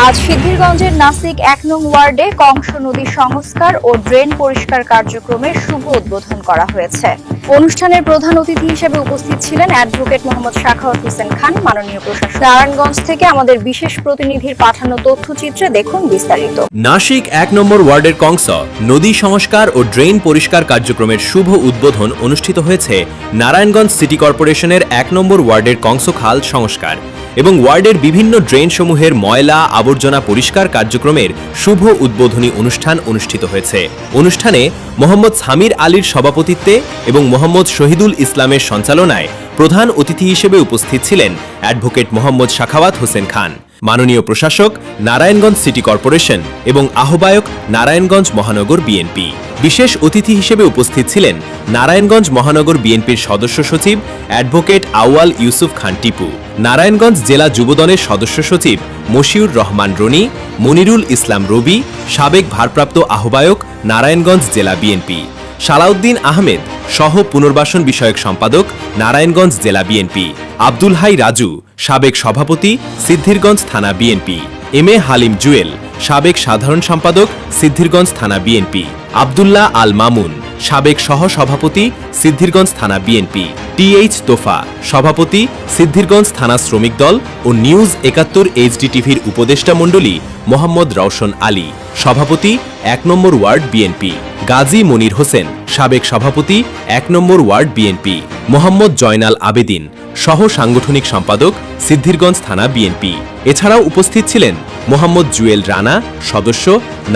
আজ সিদ্ধিরগঞ্জের নাসিক ১ নং ওয়ার্ডে কংস নদী সংস্কার ও ড্রেন পরিষ্কার কার্যক্রমের শুভ উদ্বোধন করা হয়েছে। অনুষ্ঠানের প্রধান অতিথি হিসেবে উপস্থিত ছিলেন অ্যাডভোকেট মোহাম্মদ সাখাওয়াত হোসেন খান, মাননীয় প্রশাসক। নারায়ণগঞ্জ থেকে আমাদের বিশেষ প্রতিনিধির পাঠানো তথ্যচিত্রে দেখুন বিস্তারিত। নাসিক ১ নম্বর ওয়ার্ডের কংস নদী সংস্কার ও ড্রেন পরিষ্কার কার্যক্রমের শুভ উদ্বোধন অনুষ্ঠিত হয়েছে নারায়ণগঞ্জ সিটি কর্পোরেশনের ১ নম্বর ওয়ার্ডের কংস খাল সংস্কার এবং ওয়ার্ডের বিভিন্ন ড্রেন সমূহের ময়লা আবর্জনা পরিষ্কার কার্যক্রমের শুভ উদ্বোধনী অনুষ্ঠান অনুষ্ঠিত হয়েছে। অনুষ্ঠানে মোহাম্মদ সামির আলীর সভাপতিত্বে এবং মোহাম্মদ শহীদুল ইসলামের সঞ্চালনায় প্রধান অতিথি হিসেবে উপস্থিত ছিলেন অ্যাডভোকেট মোহাম্মদ সাখাওয়াত হোসেন খান, মাননীয় প্রশাসক নারায়ণগঞ্জ সিটি কর্পোরেশন এবং আহ্বায়ক নারায়ণগঞ্জ মহানগর বিএনপি। বিশেষ অতিথি হিসেবে উপস্থিত ছিলেন নারায়ণগঞ্জ মহানগর বিএনপির সদস্য সচিব অ্যাডভোকেট আউয়াল ইউসুফ খান টিপু, নারায়ণগঞ্জ জেলা যুবদলের সদস্য সচিব মশিউর রহমান রনি, মনিরুল ইসলাম রবি, সাবেক ভারপ্রাপ্ত আহ্বায়ক নারায়ণগঞ্জ জেলা বিএনপি, সালাউদ্দিন আহমেদ সহ পুনর্বাসন বিষয়ক সম্পাদক নারায়ণগঞ্জ জেলা বিএনপি, আব্দুল হাই রাজু সাবেক সভাপতি সিদ্ধিরগঞ্জ থানা BNP, M A Halim Jewel সাবেক সাধারণ সম্পাদক সিদ্ধিরগঞ্জ থানা বিএনপি, আব্দুল্লাহ আল মামুন সাবেক সহ সভাপতি সিদ্ধিরগঞ্জ থানা বিএনপি, টিএইচ তোফা সভাপতি সিদ্ধিরগঞ্জ থানা শ্রমিক দল ও নিউজ ৭১ এইচডি টিভির উপদেষ্টা মণ্ডলী মোহাম্মদ রওশন আলী সভাপতি ১ নম্বর ওয়ার্ড বিএনপি, গাজী মনির হোসেন সাবেক সভাপতি ১ নম্বর ওয়ার্ড বিএনপি, মোহাম্মদ জয়নাল আবেদিন সহ সাংগঠনিক সম্পাদক সিদ্ধিরগঞ্জ থানা বিএনপি। এছাড়াও উপস্থিত ছিলেন মোহাম্মদ জুয়েল রানা সদস্য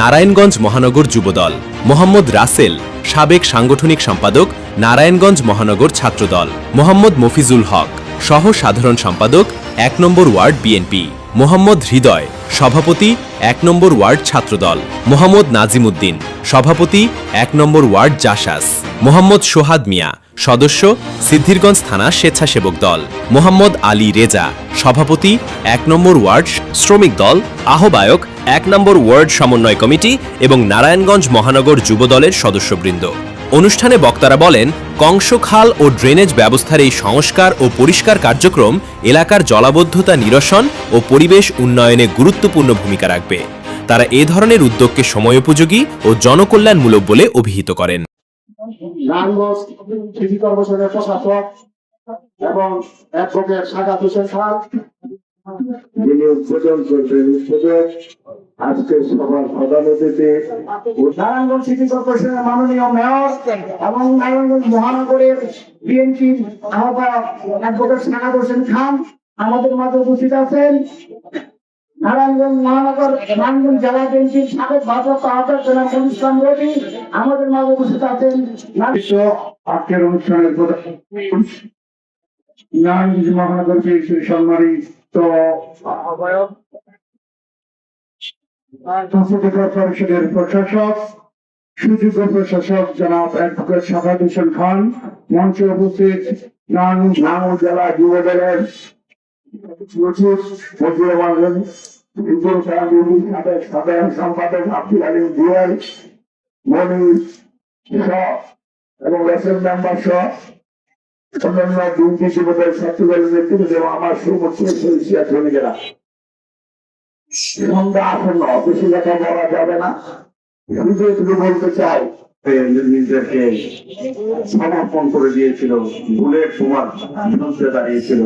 নারায়ণগঞ্জ মহানগর যুবদল, মোহাম্মদ রাসেল সাবেক সাংগঠনিক সম্পাদক নারায়ণগঞ্জ মহানগর ছাত্রদল, মোহাম্মদ মফিজুল হক সহ সাধারণ সম্পাদক ১ নম্বর ওয়ার্ড বিএনপি, মোহাম্মদ হৃদয় সভাপতি ১ নম্বর ওয়ার্ড ছাত্রদল, মোহাম্মদ নাজিমুদ্দিন সভাপতি ১ নম্বর ওয়ার্ড জাসাস, মোহাম্মদ সোহাদ মিয়া সদস্য সিদ্ধিরগঞ্জ থানা স্বেচ্ছাসেবক দল, মোহাম্মদ আলী রেজা সভাপতি ১ নম্বর ওয়ার্ড শ্রমিক দল, আহ্বায়ক ১ নম্বর ওয়ার্ড সমন্বয় কমিটি এবং নারায়ণগঞ্জ মহানগর যুবদলের সদস্যবৃন্দ। অনুষ্ঠানে বক্তারা বলেন, কংস খাল ও ড্রেনেজ ব্যবস্থার এই সংস্কার ও পরিষ্কার কার্যক্রম এলাকার জলাবদ্ধতা নিরসন ও পরিবেশ উন্নয়নে গুরুত্বপূর্ণ ভূমিকা রাখবে। তারা এ ধরনের উদ্যোগকে সময়োপযোগী ও জনকল্যাণমূলক বলে অভিহিত করেন। নারায়ণগঞ্জ সিটি কর্পোরেশনের প্রশাসক এবং অ্যাডভোকেট সাখাওয়াত হোসেন খান যিনি উদ্বোধন করবেন। আজকে সবার প্রধান অতিথি নারায়ণগঞ্জ সিটি কর্পোরেশনের মাননীয় মেয়র এবং নারায়ণগঞ্জ মহানগরের বিএনপি আহ্বায়ক অ্যাডভোকেট সাখাওয়াত হোসেন খান আমাদের মাঝে উপস্থিত আছেন। নারায়ণগঞ্জ মহানগর নারায়ণগঞ্জ জেলা বিএনপির সাবেক ভারপ্রাপ্ত আহ্বায়ক জনাব মনিরুল ইসলাম রবি আমাদের মাঝে উপস্থিত আছেন। আজকের অনুষ্ঠানের নারায়ণগঞ্জ মহানগর বিএনপির সম্মানিত আহ্বায়ক সিটি কর্পোরেশনের প্রশাসক সুযোগ্য প্রশাসক জনাব অ্যাডভোকেট সাখাওয়াত হোসেন খান, মঞ্চে উপস্থিত নারায়ণগঞ্জ জেলা যুবদলের সম্পাদক আব্দুল হালিম জুয়েল, মনির এবং রেসেল মেম্বার সহ অন্যান্য দুর্নীতি যুবদল ছাত্রদলের নেতৃত্ব এবং আমার শ্রমিকেরা সন্ধ্যা আসন্ন বেশি কথা বলা যাবে না, শুধু একটু বলতে চাই নিজেকে সমর্পণ করে দিয়েছিল, বুলেট তোমার বিরুদ্ধে দাঁড়িয়েছিল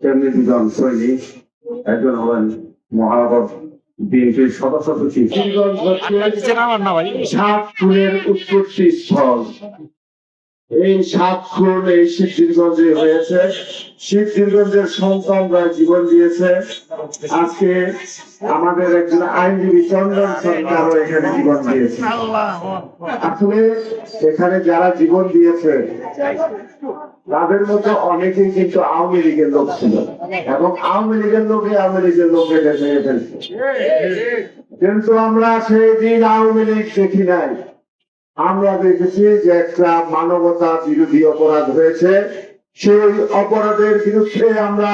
তেমনি দুজন সৈনিক, একজন হলেন মহানগর বিএনপির সদস্য সচিব। সাত খুনের উৎপত্তি স্থল, এই সাত খুন এই সিদ্ধিরগঞ্জে হয়েছে। সিদ্ধিরগঞ্জের সন্তানরা জীবন দিয়েছে। আজকে আমাদের একজন আইনজীবী চন্দন সরকারও এখানে জীবন দিয়েছে। আসলে এখানে যারা জীবন দিয়েছে তাদের মধ্যে অনেকেই কিন্তু আওয়ামী লীগের লোক ছিল এবং আওয়ামী লীগের লোকে দেখে ফেলছে। কিন্তু আমরা সেই দিন আওয়ামী লীগ দেখি নাই, আমরা দেখেছি যে একটা মানবতা বিরোধী অপরাধ হয়েছে। সেই অপরাধের বিরুদ্ধে আমরা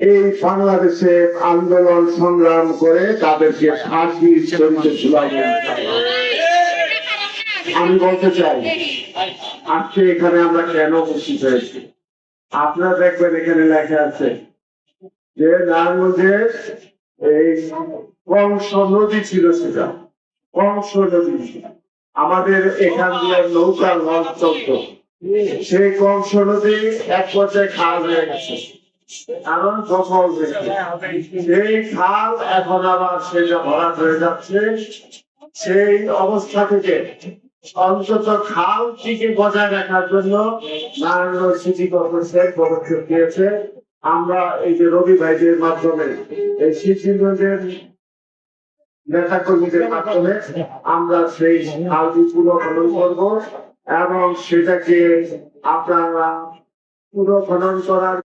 এই বাংলাদেশে আন্দোলন সংগ্রাম করে তাদেরকে ফাঁসির দড়িতে ঝুলাইয়ে। আমি বলতে চাই আজকে এখানে আমরা কেন উপস্থিত হয়েছি, আপনারা দেখবেন এখানে লেখা আছে যে নারায়ণগঞ্জে এই কংস নদী ছিল সেটা, কংস নদী। আমাদের এখান দিয়ে নৌকার লঞ্চ চলত, সেই কংস নদী এক পর্যায়ে খাল হয়ে গেছে, কারণ দখল হয়েছে। সেই খাল এখন আবার সেটা ভরাট হয়ে যাচ্ছে। সেই অবস্থা থেকে অন্তত খালটিকে বজায় রাখার জন্য নারায়ণগঞ্জ সিটি কর্পোরেশন পদক্ষেপ নিয়েছে। আমরা এই যে রবি ভাইদের মাধ্যমে, এই শিবগঞ্জের নেতা কর্মীদের মাধ্যমে আমরা সেই খালটি পুনঃখনন করব এবং সেটাকে আপনারা পুনঃখনন করার